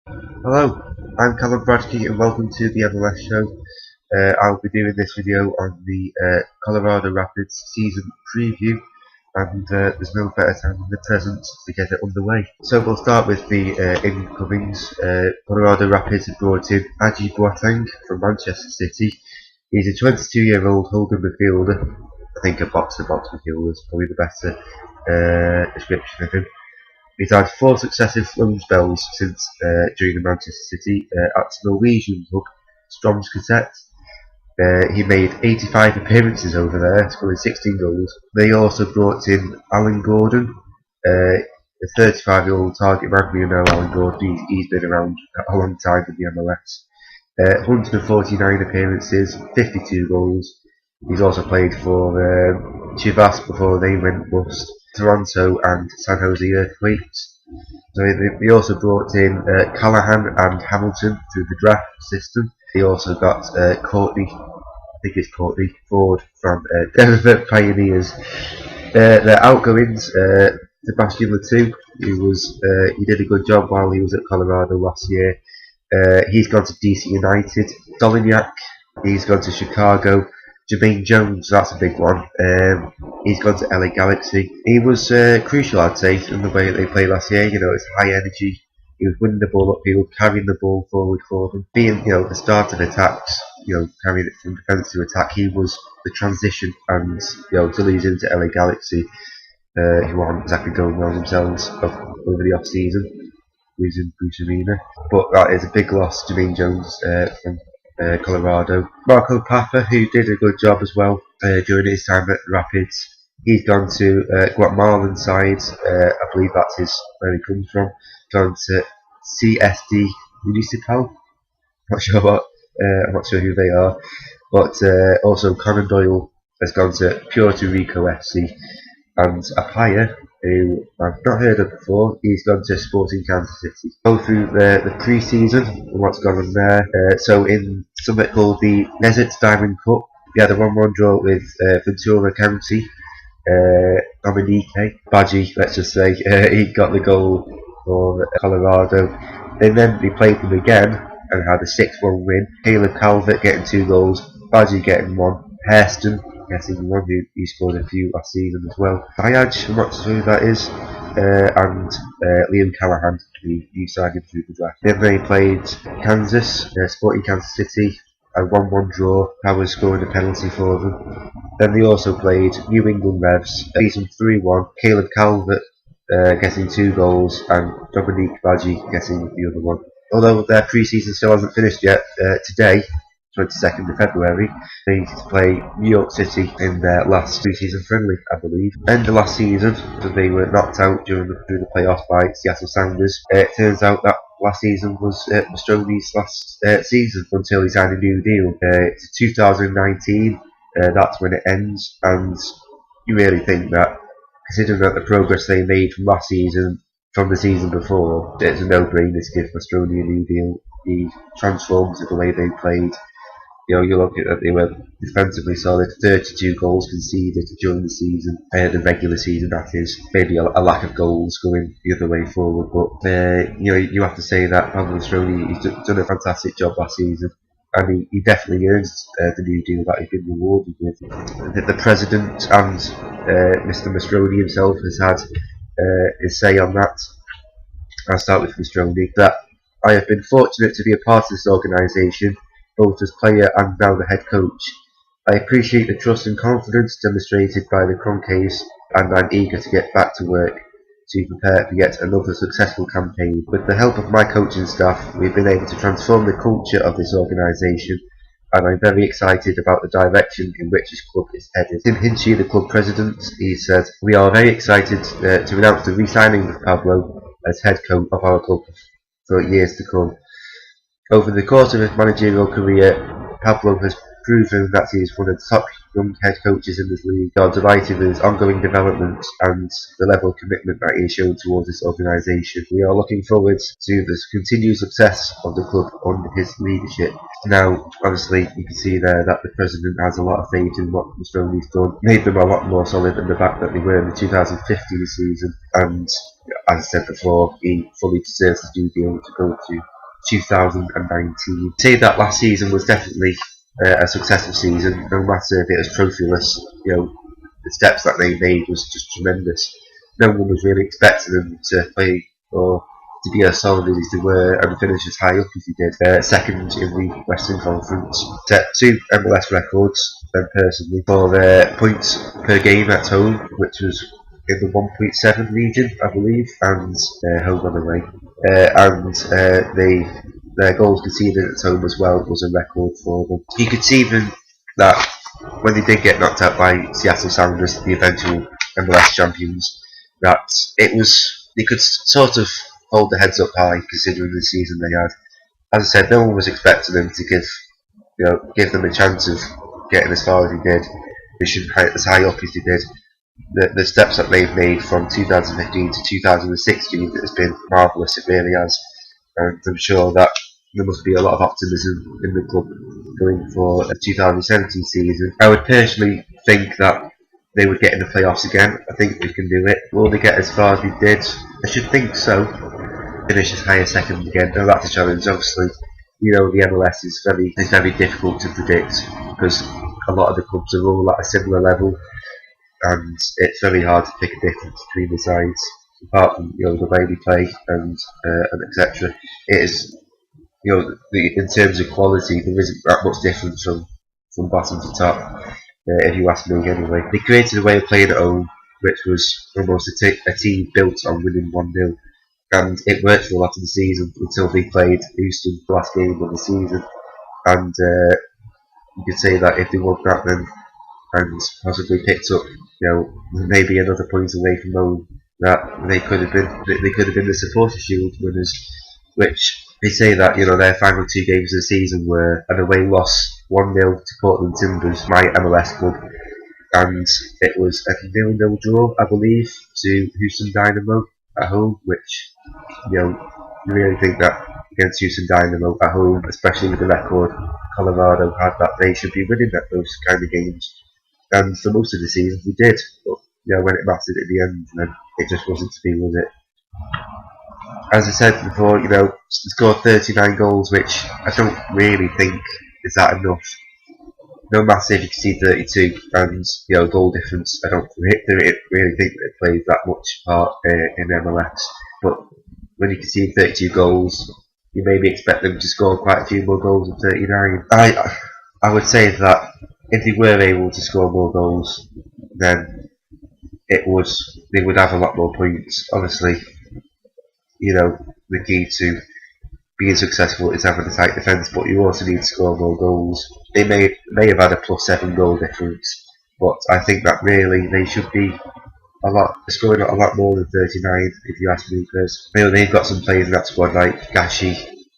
Hello, I'm Callum Bradke and welcome to the MLS Show. I'll be doing this video on the Colorado Rapids season preview, and there's no better time than the present to get it underway. So we'll start with the incomings. Colorado Rapids have brought in Aji Boateng from Manchester City. He's a 22-year-old holding midfielder. I think a box-to-box midfielder is probably the better description of him. He's had 4 successive loan spells since during the Manchester City at Norwegian club Strømsgodset. He made 85 appearances over there, scoring 16 goals. They also brought in Alan Gordon, a 35-year-old target man. We know Alan Gordon, he's been around a long time in the MLS. 149 appearances, 52 goals. He's also played for Chivas before they went bust, Toronto and San Jose Earthquakes. So they also brought in Callahan and Hamilton through the draft system. They also got Courtney Ford from Denver Pioneers. Their outgoings, Sebastian Letou, he did a good job while he was at Colorado last year. He's gone to DC United. Dolignac, he's gone to Chicago. Jermaine Jones, that's a big one. He's gone to LA Galaxy. He was crucial, I'd say, in the way that they played last year. It's high energy. He was winning the ball upfield, carrying the ball forward for them. Being, the start of attacks, carrying it from defence to attack. He was the transition, and until he's into LA Galaxy, who aren't exactly going well themselves over the off season, losing Bruce Arena. But that is a big loss, Jermaine Jones from Colorado. Marco Papa, who did a good job as well during his time at Rapids. He's gone to Guatemalan side. I believe that's where he comes from. Gone to CSD Municipal. I'm not sure who they are. But also Conan Doyle has gone to Puerto Rico FC, and a player who I've not heard of before, he's gone to Sporting Kansas City. Go through the pre-season and what's gone on there. So in something called the Desert Diamond Cup, we had a 1-1 draw with Ventura County. Dominique Badgie, let's just say, he got the goal for Colorado. And then they played them again and had a 6-1 win. Caleb Calvert getting 2 goals, Badgie getting 1, Hairston getting 1, who scored a few last season as well. Zayaj, I'm not sure who that is, and Liam Callahan, who signed him through the draft. Then they played Kansas, Sporting Kansas City, a 1-1 draw. Powers scoring a penalty for them. Then they also played New England Revs, beat them 3-1. Caleb Calvert getting 2 goals, and Dominique Badgie getting the other one. Although their pre-season still hasn't finished yet, today, 22nd of February, they need to play New York City in their last pre-season friendly, I believe. End of last season, so they were knocked out during the playoffs by Seattle Sounders. It turns out that last season was Mastroianni's last season until he signed a new deal. It's 2019, that's when it ends, and you really think that, considering that the progress they made from last season, from the season before, it's a no-brainer to give Mastroianni a new deal. He transformed the way they played. You look at that, they were defensively solid, 32 goals conceded during the season, the regular season that is. Maybe a lack of goals going the other way forward, but you have to say that Pablo Mastroianni, he's done a fantastic job last season, and he definitely earns the new deal that he's been rewarded with. The president and Mr. Mastroianni himself has had his say on that. I'll start with Mastroianni. That I have been fortunate to be a part of this organisation, both as player and now the head coach. I appreciate the trust and confidence demonstrated by the Croncaves, and I'm eager to get back to work to prepare for yet another successful campaign. With the help of my coaching staff, we've been able to transform the culture of this organisation, and I'm very excited about the direction in which this club is headed. Tim Hinchy, the club president, he said, "We are very excited to announce the re-signing of Pablo as head coach of our club for years to come. Over the course of his managerial career, Pablo has proven that he is one of the top young head coaches in this league. We are delighted with his ongoing development and the level of commitment that he has shown towards this organisation. We are looking forward to the continued success of the club under his leadership." Now, obviously, you can see there that the president has a lot of faith in what Mastroianni's done, made them a lot more solid than the fact that they were in the 2015 season, and as I said before, he fully deserves the new deal to go to 2019. Say that last season was definitely a successful season, no matter if it was trophyless. The steps that they made was just tremendous. No one was really expecting them to play or to be as solid as they were and finish as high up as they did. Second in the Western Conference, set 2 MLS records, then personally, for their points per game at home, which was in the 1.7 region, I believe, and home and away. Their goals conceded at home as well was a record for them. You could see even that when they did get knocked out by Seattle Sounders, the eventual MLS champions, that they could sort of hold their heads up high considering the season they had. As I said, no one was expecting them to give them a chance of getting as far as they did, finishing as high up as they did. The steps that they've made from 2015 to 2016 has been marvellous, it really has, and I'm sure that there must be a lot of optimism in the club going for a 2017 season. I would personally think that they would get in the playoffs again. I think they can do it. Will they get as far as they did? I should think so. Finish as high as second again. Now that's a challenge. Obviously, the MLS is very difficult to predict because a lot of the clubs are all at a similar level, and it's very hard to pick a difference between the sides. Apart from the way they play and etc. It is in terms of quality, there isn't that much difference from bottom to top. If you ask me, anyway, they created a way of playing at home, which was almost a team built on winning 1-0, and it worked for a lot of the season until they played Houston the last game of the season, and you could say that if they won that then and possibly picked up maybe another point away from home, that they could have been the Supporter Shield winners, which they say that their final 2 games of the season were an away loss 1-0 to Portland Timbers, my MLS club, and it was a 0-0 draw, I believe, to Houston Dynamo at home, which you really think that against Houston Dynamo at home, especially with the record Colorado had, that they should be winning those kind of games. And for most of the season we did, but when it mattered at the end, then it just wasn't to be, was it? As I said before, they scored 39 goals, which I don't really think is that enough. No matter if you can see 32 and goal difference, I don't really think that it plays that much part in MLS. But when you can see 32 goals, you maybe expect them to score quite a few more goals than 39. I would say that if they were able to score more goals, then they would have a lot more points. Obviously, the key to being successful is having a tight defence, but you also need to score more goals. They may have had a +7 goal difference, but I think that really they should be scoring a lot more than 39, if you ask me, because they've got some players in that squad like Gashi,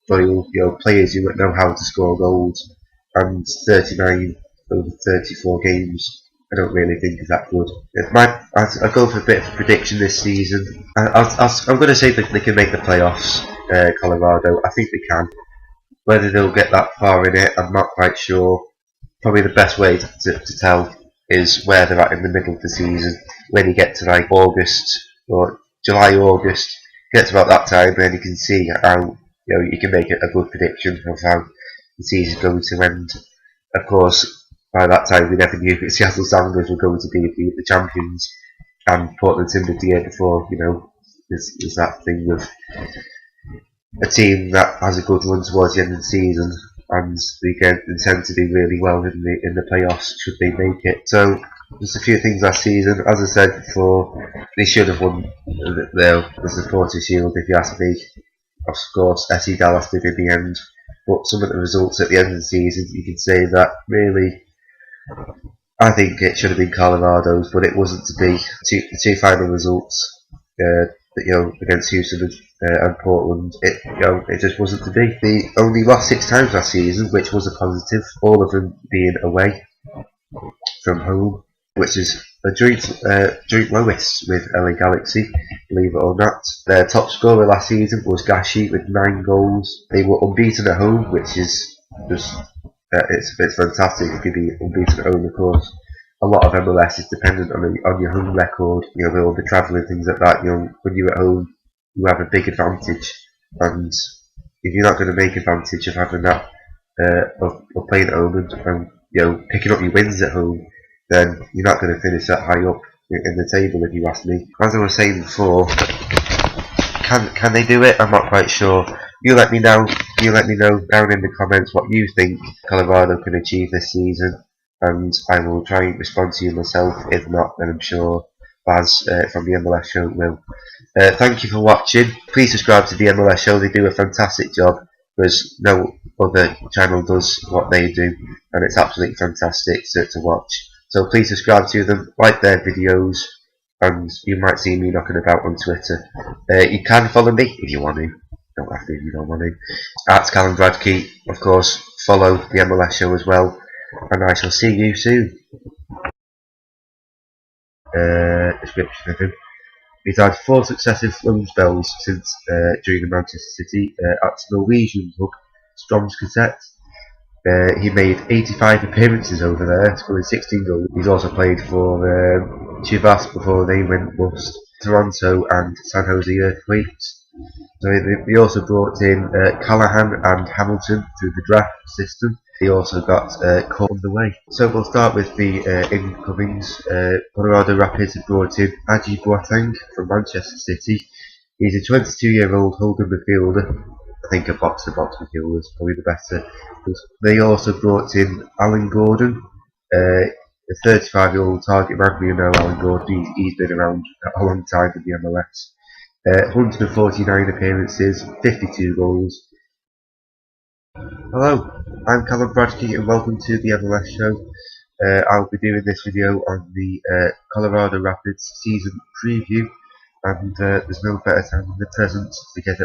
Doyle, players who know how to score goals, and 39 over 34 games I don't really think is that good. I'll go for a bit of a prediction this season. I'm going to say that they can make the playoffs, Colorado. I think they can. Whether they'll get that far in it, I'm not quite sure. Probably the best way to tell is where they're at in the middle of the season. When you get to like August or July, August, get to about that time, then you can see how you can make a good prediction of how the season's going to end. Of course, by that time we never knew that Seattle Sounders were going to be the champions, and Portland Timbers the year before. There's that thing of a team that has a good run towards the end of the season, and they tend to do really well in the playoffs should they make it. So just a few things last season. As I said before, they should have won the Supporter Shield, if you ask me. Of course, SC Dallas did in the end, but some of the results at the end of the season, you can say that really, I think it should have been Colorado's, but it wasn't to be. The two final results, against Houston and Portland, it just wasn't to be. They only lost 6 times last season, which was a positive. All of them being away from home, which is a joint lowest with LA Galaxy, believe it or not. Their top scorer last season was Gashi with 9 goals. They were unbeaten at home, which is just it's fantastic if you be unbeaten at home. Of course, a lot of MLS is dependent on your home record. With all the travelling things like that. When you're at home, you have a big advantage, and if you're not going to make advantage of having that of playing at home and picking up your wins at home, then you're not going to finish that high up in the table, if you ask me. As I was saying before, can they do it? I'm not quite sure. You let me know. You let me know down in the comments what you think Colorado can achieve this season, and I will try and respond to you myself. If not, then I'm sure Baz from the MLS Show will. Thank you for watching. Please subscribe to the MLS Show. They do a fantastic job, because no other channel does what they do, and it's absolutely fantastic to watch. So please subscribe to them, like their videos, and you might see me knocking about on Twitter. You can follow me if you want to. Don't have to if you don't want to. At Callum Bradke, of course. Follow the MLS Show as well, and I shall see you soon. Description of him. He's had 4 successive loan spells since joining Manchester City at Norwegian club Strømsgodset. He made 85 appearances over there, scoring 16 goals. He's also played for Chivas before they went bust, Toronto and San Jose Earthquakes. So they also brought in Callahan and Hamilton through the draft system. They also got caught on the way. So we'll start with the incomings. Colorado Rapids have brought in Aji Boateng from Manchester City. He's a 22-year-old holding midfielder. I think a box-to-box midfielder is probably the better. They also brought in Alan Gordon, a 35-year-old target man. You know Alan Gordon, he's been around a long time in the MLS. 149 appearances, 52 goals. Hello, I'm Callum Bradke and welcome to the MLS Show. I'll be doing this video on the Colorado Rapids season preview, and there's no better time than the present to get it